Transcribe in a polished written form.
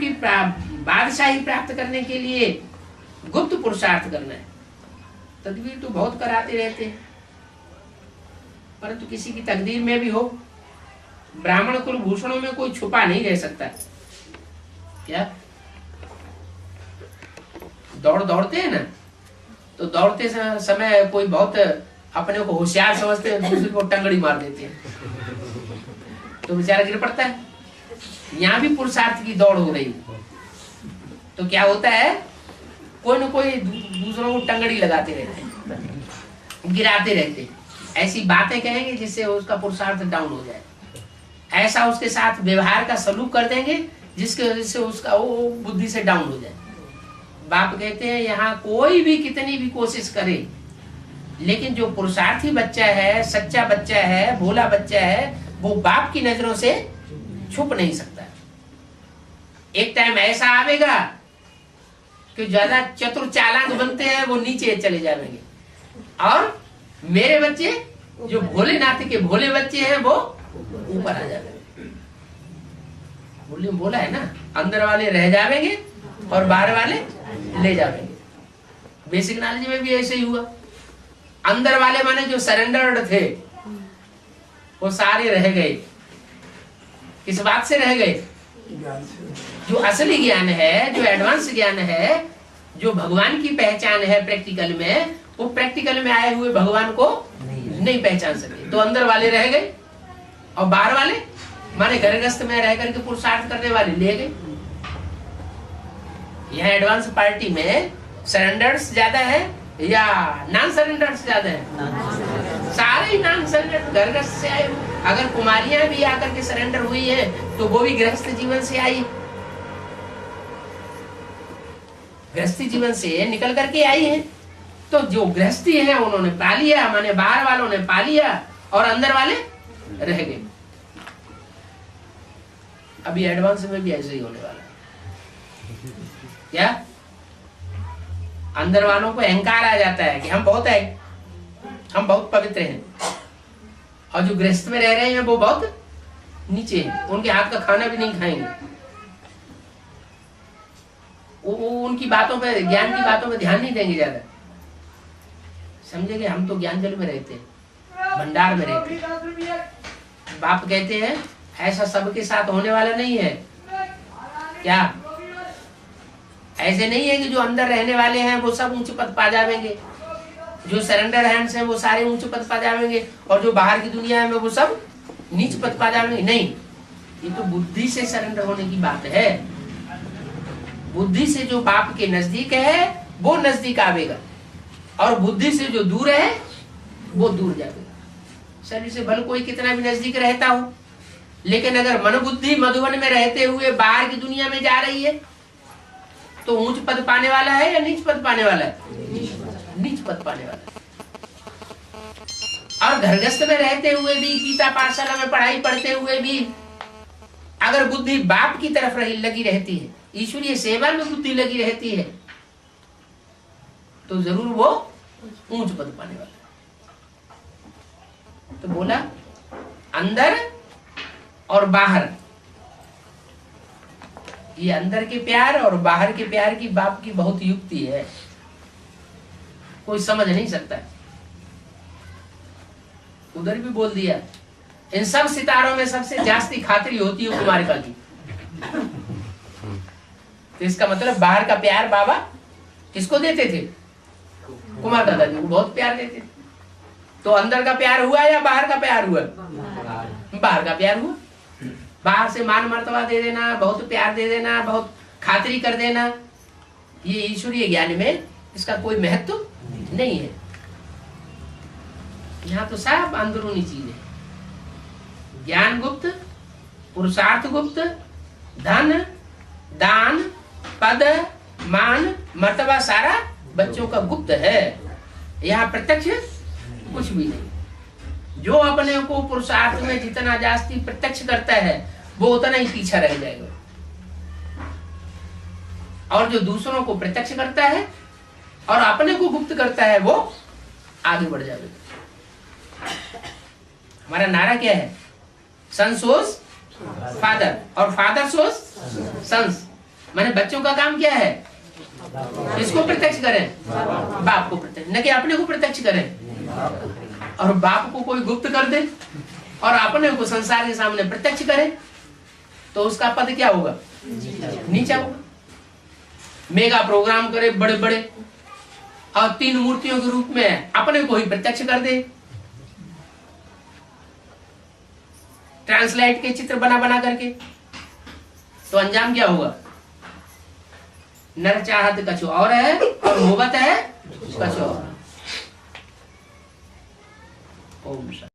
की बादशाही प्राप्त करने के लिए गुप्त पुरुषार्थ करना है। तदबीर तो बहुत कराते रहते हैं, परंतु किसी की तकदीर में भी हो, ब्राह्मण कुलभूषणों में कोई छुपा नहीं रह सकता। क्या दौड़ते हैं ना, तो दौड़ते समय कोई बहुत अपने को होशियार समझते हैं, दूसरे को टंगड़ी मार देते हैं, तो बेचारा गिर पड़ता है। यहाँ भी पुरुषार्थ की दौड़ हो रही, तो क्या होता है, कोई न कोई दूसरों को टंगड़ी लगाते रहते हैं, गिराते रहते हैं, ऐसी बातें कहेंगे जिससे उसका पुरुषार्थ डाउन हो जाए, ऐसा उसके साथ व्यवहार का सलूक कर देंगे जिसके वजह से उसका वो बुद्धि से डाउन हो जाए। बाप कहते हैं यहाँ कोई भी कितनी भी कोशिश करे, लेकिन जो पुरुषार्थी बच्चा है, सच्चा बच्चा है, भोला बच्चा है, वो बाप की नजरों से छुप नहीं सकता। एक टाइम ऐसा आवेगा कि ज्यादा चतुर चालाक बनते हैं वो नीचे चले जाएंगे, और मेरे बच्चे जो भोलेनाथ के भोले बच्चे हैं वो ऊपर आ जाएंगे। बोला है ना, अंदर वाले रह जाएंगे और बाहर वाले ले जाएंगे। बेसिक नॉलेज में भी ऐसे ही हुआ। अंदर वाले माने जो सरेंडर्ड थे वो सारे रह गए। किस बात से रह गए? जो असली ज्ञान है, जो एडवांस ज्ञान है, जो भगवान की पहचान है प्रैक्टिकल में, वो प्रैक्टिकल में आए हुए भगवान को नहीं पहचान सके, तो अंदर वाले रह गए और बाहर वाले माने घर गृहस्थ में रह करके पुरुषार्थ करने वाले ले गए। यहाँ एडवांस पार्टी में सरेंडर्स ज्यादा है या नॉन सरेंडर्स ज्यादा है? सारे नॉन सरेंडर घर गृहस्थ से आए। अगर कुमारियां भी आकर के सरेंडर हुई है तो वो भी गृहस्थ जीवन से आई, गृहस्थी जीवन से निकल करके आई है। तो जो गृहस्थी है उन्होंने पा लिया, माने बाहर वालों ने पा लिया और अंदर वाले रह गए। अभी एडवांस में भी ऐसे ही होने वाला है। क्या अंदर वालों को अहंकार आ जाता है कि हम बहुत है, हम बहुत पवित्र हैं, और जो गृहस्थ में रह रहे हैं वो बहुत नीचे हैं, उनके हाथ का खाना भी नहीं खाएंगे, वो उनकी बातों पे, ज्ञान की बातों पे ध्यान नहीं देंगे ज्यादा। समझेंगे हम तो ज्ञान जल में रहते हैं, भंडार में रहते हैं। बाप कहते हैं ऐसा सबके साथ होने वाला नहीं है। क्या ऐसे नहीं है कि जो अंदर रहने वाले हैं वो सब ऊंचे पद पा जाएंगे, जो सरेंडर हैंड्स हैं वो सारे ऊंचे पद पा जाएंगे, और जो बाहर की दुनिया में वो सब नीच पद पा जाएंगे? नहीं, ये तो बुद्धि से सरेंडर होने की बात है। बुद्धि से जो बाप के नजदीक है वो नजदीक आवेगा, और बुद्धि से जो दूर है वो दूर जाएगा। शरीर से भले कोई कितना भी नजदीक रहता हो, लेकिन अगर मन बुद्धि मधुबन में रहते हुए बाहर की दुनिया में जा रही है तो ऊंच पद पाने वाला है या नीच पद पाने वाला है? नीच पद पाने वाला है। और घरगस्थ में रहते हुए भी, गीता पाठशाला में पढ़ाई पढ़ते हुए भी अगर बुद्धि बाप की तरफ लगी रहती है, ईश्वरीय सेवा में बुद्धि लगी रहती है, तो जरूर वो ऊंच पद पाने वाला है। तो बोला अंदर और बाहर, ये अंदर के प्यार और बाहर के प्यार की बाप की बहुत युक्ति है, कोई समझ नहीं सकता। उधर भी बोल दिया, इन सब सितारों में सबसे जास्ती खातिरी होती है कुमारिका की। तो इसका मतलब बाहर का प्यार बाबा किसको देते थे? कुमार दादा जी को बहुत प्यार देते थे। तो अंदर का प्यार हुआ या बाहर का प्यार हुआ? बाहर का प्यार हुआ। बाहर से मान मर्तबा दे देना, बहुत प्यार दे देना, बहुत खातिरी कर देना, ये ईश्वरीय ज्ञान में इसका कोई महत्व नहीं है। यहाँ तो सब अंदरूनी चीज है। ज्ञान गुप्त, पुरुषार्थ गुप्त, धन, दान, पद, मान, मर्तबा सारा बच्चों का गुप्त है। यहाँ प्रत्यक्ष कुछ भी नहीं। जो अपने को पुरुषार्थ में जितना जास्ती प्रत्यक्ष करता है वो उतना ही पीछा रह जाएगा, और जो दूसरों को प्रत्यक्ष करता है और अपने को गुप्त करता है वो आगे बढ़ जाएगा। हमारा नारा क्या है? सन सोज फादर और फादर सोज सन्स। मैंने बच्चों का काम क्या है? किसको प्रत्यक्ष करें? बाप को प्रत्यक्ष, न कि अपने को प्रत्यक्ष करें। और बाप को कोई गुप्त कर दे और अपने को संसार के सामने प्रत्यक्ष करे तो उसका पद क्या होगा? नीचा होगा। मेगा प्रोग्राम करे बड़े बड़े और 3 मूर्तियों के रूप में अपने को ही प्रत्यक्ष कर दे, ट्रांसलेट के चित्र बना बना करके, तो अंजाम क्या होगा? नर चाहत कछु और है और मोहब्बत है कछु और। ओम